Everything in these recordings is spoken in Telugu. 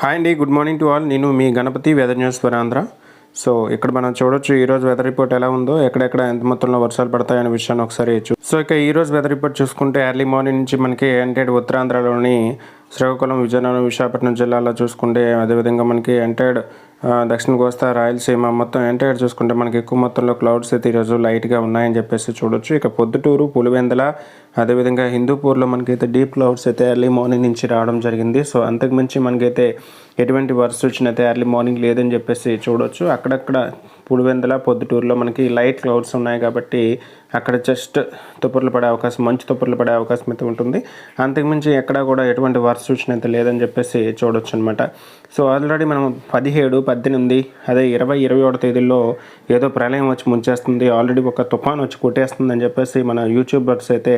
హాయ్ అండి, గుడ్ మార్నింగ్ టు ఆల్. నేను మీ Ganapati weather news for Andhra. So ఇక్కడ మనం చూడొచ్చు ఈరోజు వెదర్ రిపోర్ట్ ఎలా ఉందో, ఎక్కడెక్కడ ఎంత మొత్తంలో వర్షాలు పడతాయనే విషయాన్ని ఒకసారి సో ఇక ఈరోజు వెదర్ రిపోర్ట్ చూసుకుంటే ఎర్లీ మార్నింగ్ నుంచి మనకి ఎంటైడ్ ఉత్తరాంధ్రలోని శ్రీకాకుళం, విజయనగరం, విశాఖపట్నం జిల్లాలో చూసుకుంటే, అదేవిధంగా మనకి ఎంటైడ్ దక్షిణ కోస్తా, రాయలసీమ మొత్తం ఎంటైడ్ చూసుకుంటే మనకి ఎక్కువ మొత్తంలో క్లౌడ్స్ అయితే ఈరోజు లైట్గా ఉన్నాయని చెప్పేసి చూడొచ్చు. ఇక పొద్దుటూరు, పులివెందల, అదేవిధంగా హిందూపూర్లో మనకైతే డీప్ క్లౌడ్స్ అయితే ఎర్లీ మార్నింగ్ నుంచి రావడం జరిగింది. సో అంతకుమించి మనకైతే ఎటువంటి వర్షం అయితే ఎర్లీ మార్నింగ్ లేదని చెప్పేసి చూడొచ్చు. అక్కడక్కడ పులివెందల, పొద్దుటూరులో మనకి లైట్ క్లౌడ్స్ ఉన్నాయి కాబట్టి అక్కడ జస్ట్ తుప్పర్లు పడే అవకాశం, మంచు తుప్పర్లు పడే అవకాశం అయితే ఉంటుంది. అంతకుమించి ఎక్కడా కూడా ఎటువంటి వర్షం అయితే లేదని చెప్పేసి చూడొచ్చు అనమాట. సో ఆల్రెడీ మనం 17, 18, అదే 20, 21 తేదీల్లో ఏదో ప్రళయం వచ్చి ముంచేస్తుంది, ఆల్రెడీ ఒక తుఫాన్ వచ్చి కొట్టేస్తుంది అని చెప్పేసి మన యూట్యూబర్స్ అయితే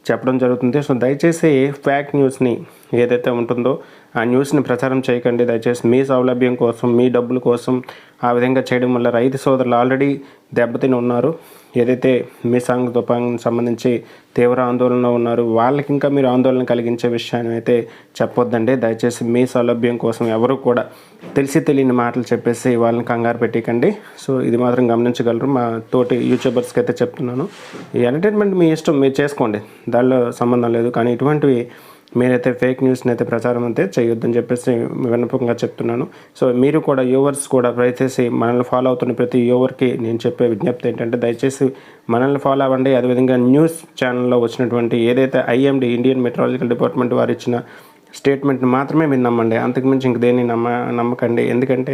చెప్పడం జరుగుతుంది. సో దయచేసి ఫ్యాక్ న్యూస్ని ఏదైతే ఉంటుందో ఆ న్యూస్ని ప్రచారం చేయకండి. దయచేసి మీ సౌలభ్యం కోసం, మీ డబ్బుల కోసం ఆ విధంగా చేయడం వల్ల రైతు సోదరులు ఆల్రెడీ దెబ్బతిని ఉన్నారు. ఏదైతే మీసాంగ్ తుఫాన్కి సంబంధించి తీవ్ర ఆందోళనలో ఉన్నారు, వాళ్ళకి ఇంకా మీరు ఆందోళన కలిగించే విషయాన్ని అయితే చెప్పొద్దండి. దయచేసి మీ సౌలభ్యం కోసం ఎవరు కూడా తెలిసి తెలియని మాటలు చెప్పేసి వాళ్ళని కంగారు పెట్టకండి. సో ఇది మాత్రం గమనించగలరు. మా తోటి యూట్యూబర్స్కి అయితే చెప్తున్నాను, ఈ ఎంటర్టైన్మెంట్ మీ ఇష్టం, మీరు చేసుకోండి, దానిలో సంబంధం లేదు. కానీ ఇటువంటివి మీరైతే ఫేక్ న్యూస్ని అయితే ప్రచారం అయితే చేయొద్దని చెప్పేసి విన్నపంగా చెప్తున్నాను. సో మీరు కూడా యూవర్స్ కూడా దయచేసి మనల్ని ఫాలో అవుతున్న ప్రతి యూవర్కి నేను చెప్పే విజ్ఞప్తి ఏంటంటే, దయచేసి మనల్ని ఫాలో అవ్వండి. అదేవిధంగా న్యూస్ ఛానల్లో వచ్చినటువంటి ఏదైతే ఐఎండీ, ఇండియన్ మెట్రాలజికల్ డిపార్ట్మెంట్ వారు ఇచ్చిన స్టేట్మెంట్ని మాత్రమే మీరు నమ్మండి. అంతకుమించి ఇంక దేన్ని నమ్మకండి. ఎందుకంటే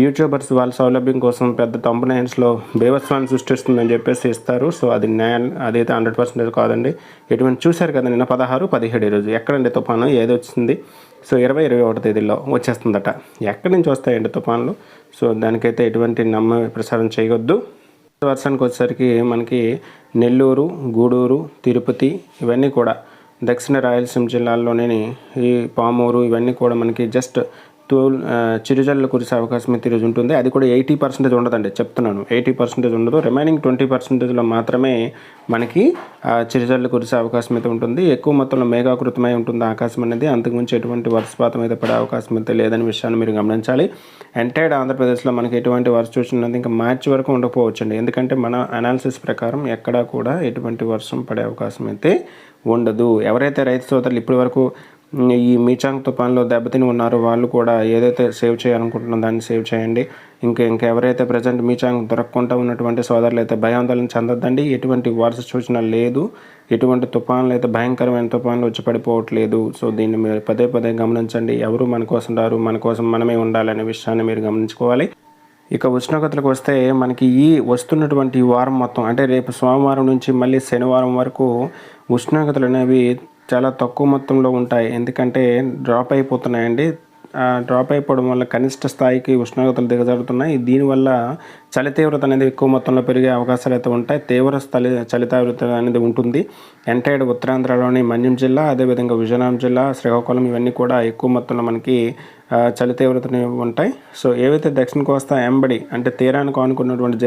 యూట్యూబర్స్ వాళ్ళ సౌలభ్యం కోసం పెద్ద తంబనైల్స్లో బేవత్వాన్ని సృష్టిస్తుందని చెప్పేసి ఇస్తారు. సో అది అదైతే 100% కాదండి. ఎటువంటి చూశారు కదా నిన్న 16, 17 రోజు ఎక్కడండి తుఫాను ఏది వచ్చింది? సో 20, 21 తేదీల్లో వచ్చేస్తుందట. ఎక్కడి నుంచి వస్తాయండి తుఫాన్లు? సో దానికైతే ఎటువంటి ప్రచారం చేయవద్దు. వర్షానికి వచ్చేసరికి మనకి నెల్లూరు, గూడూరు, తిరుపతి ఇవన్నీ కూడా దక్షిణ రాయలసీమ జిల్లాల్లోనే ఈ పామూరు ఇవన్నీ కూడా మనకి జస్ట్ చిరుజల్లు కురిసే అవకాశం అయితే ఈరోజు ఉంటుంది. అది కూడా 80% ఉండదండి, చెప్తున్నాను. 80% ఉండదు. రిమైనింగ్ 20%లో మాత్రమే మనకి చిరుజల్లు కురిసే అవకాశం అయితే ఉంటుంది. ఎక్కువ మొత్తంలో మేఘాకృతమై ఉంటుంది ఆకాశం అనేది. అంతకుమించి ఎటువంటి వర్షపాతం అయితే పడే అవకాశం అయితే లేదని విషయాన్ని మీరు గమనించాలి. ఎంటైడ్ ఆంధ్రప్రదేశ్లో మనకి ఎటువంటి వర్షం ఉన్నది ఇంకా మార్చి వరకు ఉండకపోవచ్చండి. ఎందుకంటే మన అనాలిసిస్ ప్రకారం ఎక్కడా కూడా ఎటువంటి వర్షం పడే అవకాశం అయితే ఉండదు. ఎవరైతే రైతు సోదరులు ఇప్పటి వరకు ఈ మీచాంగ్ తుఫాన్లో దెబ్బతిని ఉన్నారో వాళ్ళు కూడా ఏదైతే సేవ్ చేయాలనుకుంటున్నారో దాన్ని సేవ్ చేయండి. ఎవరైతే ప్రజెంట్ మీచాంగ్ దొరకకుండా ఉన్నటువంటి సోదరులు అయితే భయాందోళన చెందొద్దండి. ఎటువంటి వర్ష సూచన లేదు, ఎటువంటి తుఫాన్లు అయితే భయంకరమైన తుఫాన్లు వచ్చి పడిపోవట్లేదు. సో దీన్ని మీరు పదే పదే గమనించండి. ఎవరు మన కోసం రారు, మన కోసం మనమే ఉండాలనే విషయాన్ని మీరు గమనించుకోవాలి. ఇక ఉష్ణోగ్రతలకు వస్తే మనకి ఈ వస్తున్నటువంటి వారం మొత్తం, అంటే రేపు సోమవారం నుంచి మళ్ళీ శనివారం వరకు ఉష్ణోగ్రతలు అనేవి చాలా తక్కువ మొత్తంలో ఉంటాయి. ఎందుకంటే డ్రాప్ అయిపోతున్నాయండి. డ్రాప్ అయిపోవడం వల్ల కనిష్ట స్థాయికి ఉష్ణోగ్రతలు దిగజారుతున్నాయి. దీనివల్ల చలి తీవ్రత అనేది ఎక్కువ మొత్తంలో పెరిగే అవకాశాలు అయితే ఉంటాయి. తీవ్ర చలి తీవ్రత అనేది ఉంటుంది. ఎంటైడ్ ఉత్తరాంధ్రలోని మన్యం జిల్లా, అదేవిధంగా విజయనగరం జిల్లా, శ్రీకాకుళం ఇవన్నీ కూడా ఎక్కువ మొత్తంలో మనకి చలి తీవ్రతలు ఉంటాయి. సో ఏవైతే దక్షిణ కోస్తా ఎంబడి అంటే తీరానికి ఆనుకున్నటువంటి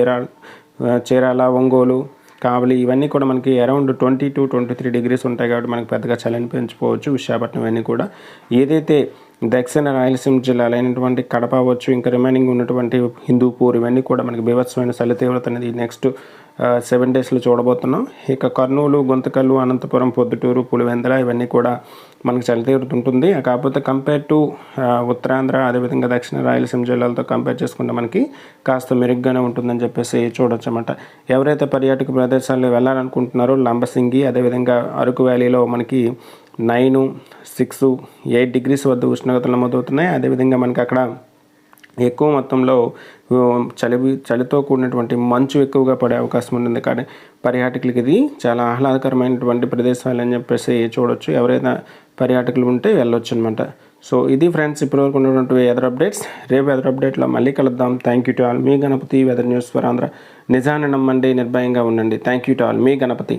చీరాల, ఒంగోలు, కావలి ఇవన్నీ కూడా మనకి అరౌండ్ 20 to 23 degrees ఉంటాయి కాబట్టి మనకి పెద్దగా చలిని పెంచుకోవచ్చు. విశాఖపట్నం ఇవన్నీ కూడా ఏదైతే దక్షిణ రాయలసీమ జిల్లాలైనటువంటి కడప అవ్వచ్చు, ఇంకా రిమైనింగ్ ఉన్నటువంటి హిందూపూర్ ఇవన్నీ కూడా మనకి బీభత్సమైన చలి తీవ్రత అనేది నెక్స్ట్ 7 daysలో చూడబోతున్నాం. ఇక కర్నూలు, గుంతకల్లు, అనంతపురం, పొద్దుటూరు, పులివెందల ఇవన్నీ కూడా మనకి చలి తీవ్రత ఉంటుంది. కాకపోతే కంపేర్ టు ఉత్తరాంధ్ర అదేవిధంగా దక్షిణ రాయలసీమ జిల్లాలతో కంపేర్ చేసుకుంటే మనకి కాస్త మెరుగ్గానే ఉంటుందని చెప్పేసి చూడొచ్చు అన్నమాట. ఎవరైతే పర్యాటక ప్రదేశాల్లో వెళ్ళాలనుకుంటున్నారో లంబసింగి, అదేవిధంగా అరకు వ్యాలీలో మనకి 9, 6, 8 degrees వద్ద ఉష్ణోగ్రతలు నమోదవుతున్నాయి. అదేవిధంగా మనకి అక్కడ ఎక్కువ మొత్తంలో చలితో కూడినటువంటి మంచు ఎక్కువగా పడే అవకాశం ఉంటుంది. కానీ పర్యాటకులకి ఇది చాలా ఆహ్లాదకరమైనటువంటి ప్రదేశాలు అని చెప్పేసి చూడొచ్చు. ఎవరైనా పర్యాటకులు ఉంటే వెళ్ళొచ్చు అనమాట. సో ఇది ఫ్రెండ్స్ ఇప్పటివరకు ఉన్నటువంటి వెదర్ అప్డేట్స్. రేపు వెదర్ అప్డేట్లో మళ్ళీ కలుద్దాం. Thank you to all. మీ Ganapati, weather news for Andhra. నిజాన్ని నమ్మండి, నిర్భయంగా ఉండండి. Thank you to all. మీ గణపతి.